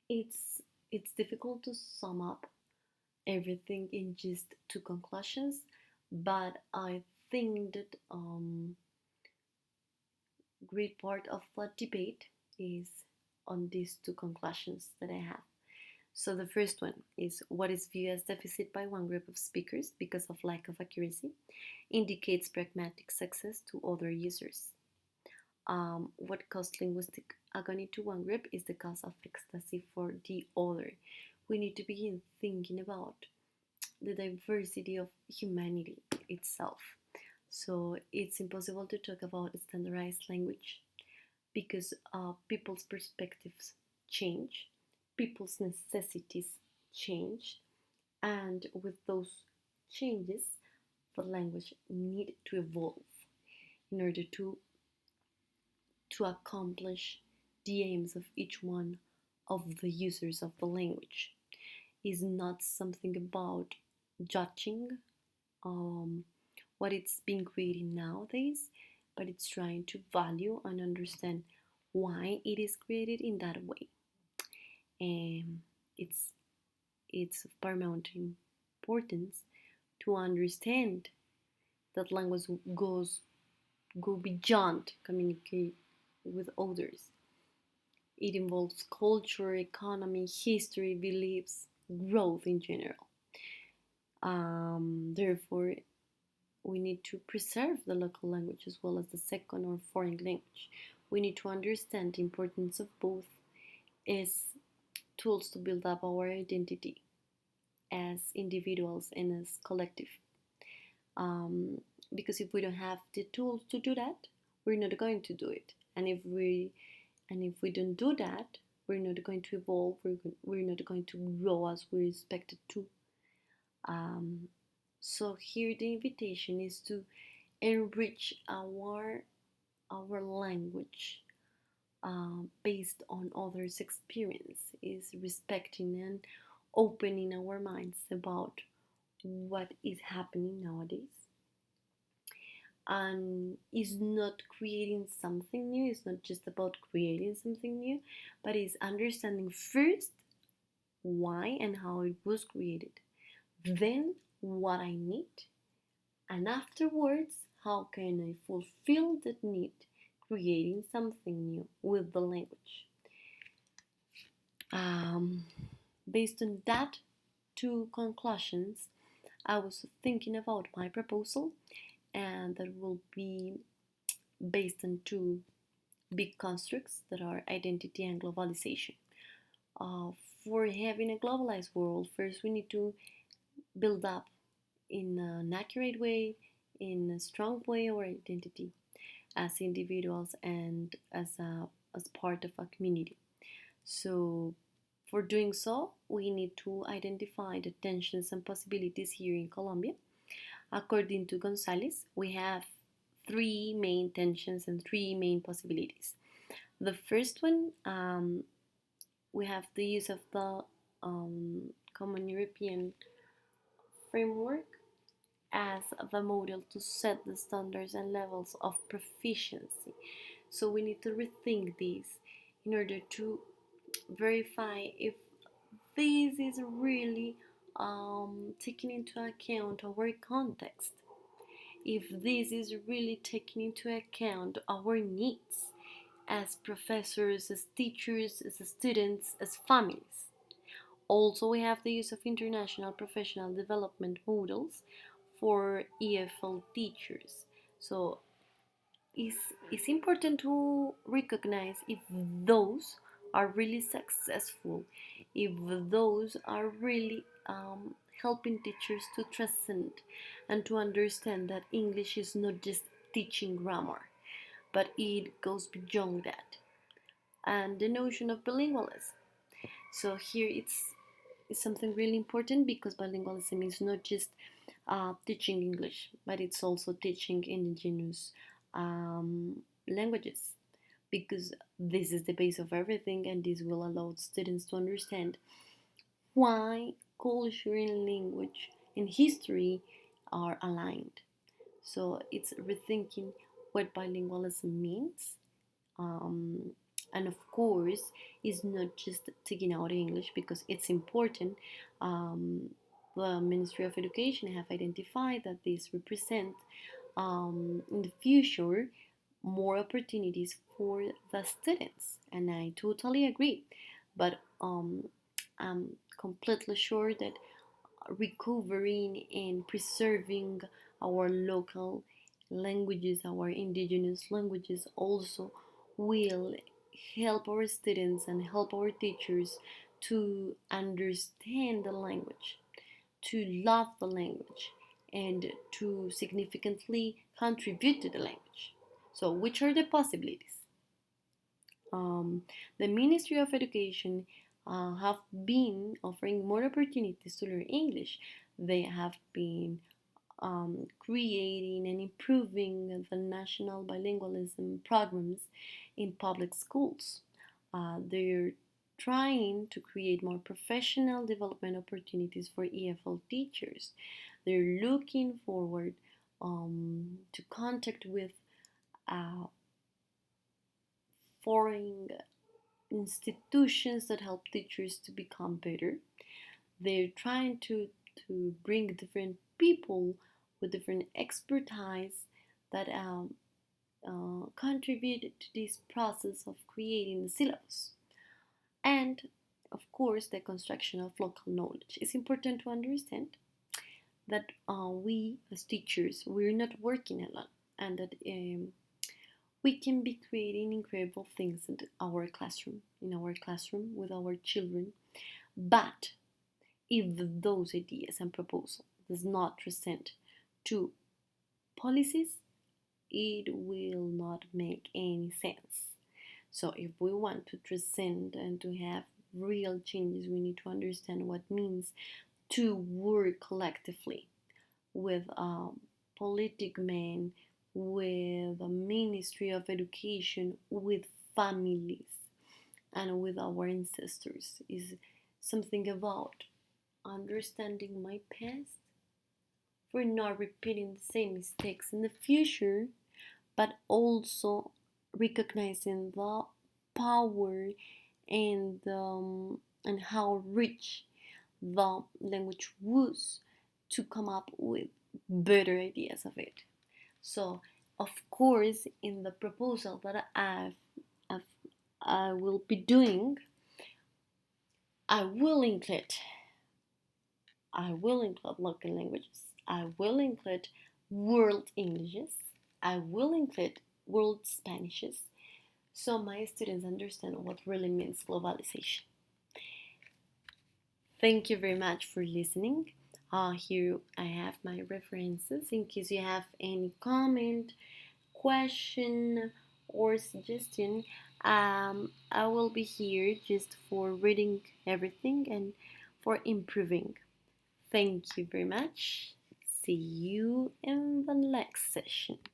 It's it's difficult to sum up everything in just two conclusions, but I think that great part of the debate is on these two conclusions that I have. So the first one is what is viewed as deficit by one group of speakers because of lack of accuracy indicates pragmatic success to other users. What caused linguistic agony to one group is the cause of ecstasy for the other. We need to begin thinking about the diversity of humanity itself. So it's impossible to talk about a standardized language because people's perspectives change, people's necessities change, and with those changes, the language need to evolve in order to accomplish the aims of each one of the users of the language. Is not something about judging um, what it's being created nowadays, but it's trying to value and understand why it is created in that way. And it's it's of paramount importance to understand that language go beyond communicate with others. It involves culture, economy, history, beliefs, growth in general. Therefore, we need to preserve the local language as well as the second or foreign language. We need to understand the importance of both as tools to build up our identity as individuals and as collective. Um, because if we don't have the tools to do that, we're not going to do it. And if we don't do that, we're not going to evolve. We're not going to grow as we're expected to. Um, so here the invitation is to enrich our language based on others' experience, is respecting and opening our minds about what is happening nowadays, and is not creating something new. It's not just about creating something new, but is understanding first why and how it was created, then what I need, and afterwards how can I fulfill that need, creating something new with the language. um, Based on that two conclusions, I was thinking about my proposal, and that will be based on two big constructs that are identity and globalization. Uh, for having a globalized world, first we need to build up in an accurate way, in a strong way, our identity as individuals and as part of a community. So, for doing so, we need to identify the tensions and possibilities here in Colombia. According to Gonzalez, we have three main tensions and three main possibilities. The first one, we have the use of the Common European Framework as the model to set the standards and levels of proficiency. So we need to rethink this in order to verify if this is really taking into account our context, if this is really taking into account our needs as professors, as teachers, as students, as families. Also, we have the use of international professional development models for EFL teachers. So it's important to recognize if those are really successful, if those are really helping teachers to transcend and to understand that English is not just teaching grammar, but it goes beyond that. And the notion of bilingualism. So here it's something really important because bilingualism is not just teaching English, but it's also teaching indigenous languages, because this is the base of everything, and this will allow students to understand why culture and language and history are aligned. So it's rethinking what bilingualism means, um, And of course, it's not just taking out English because it's important. Um, the Ministry of Education have identified that this represents in the future more opportunities for the students, and I totally agree. But I'm completely sure that recovering and preserving our local languages, our indigenous languages, also will help our students and help our teachers to understand the language, to love the language, and to significantly contribute to the language. So, which are the possibilities? Um, the Ministry of Education have been offering more opportunities to learn English. They have been creating and improving the national bilingualism programs in public schools. They're trying to create more professional development opportunities for EFL teachers. They're looking forward to contact with uh, foreign institutions that help teachers to become better. They're trying to bring different people with different expertise that contribute to this process of creating the syllabus. And of course, the construction of local knowledge. It's important to understand that we as teachers, we're not working alone, and that we can be creating incredible things in our classroom with our children. But if those ideas and proposals does not present to policies, it will not make any sense. So if we want to transcend and to have real changes, we need to understand what it means to work collectively with politic men, with the Ministry of Education, with families, and with our ancestors. Is something about understanding my past for not repeating the same mistakes in the future, but also recognizing the power and how rich the language was to come up with better ideas of it. So, of course, in the proposal that I've I will be doing, I will include I will include local languages. I will include world Englishes. I will include world Spanishes. So my students understand what really means globalization. Thank you very much for listening. Here I have my references in case you have any comment, question, or suggestion. I will be here just for reading everything and for improving. Thank you very much. See you in the next session.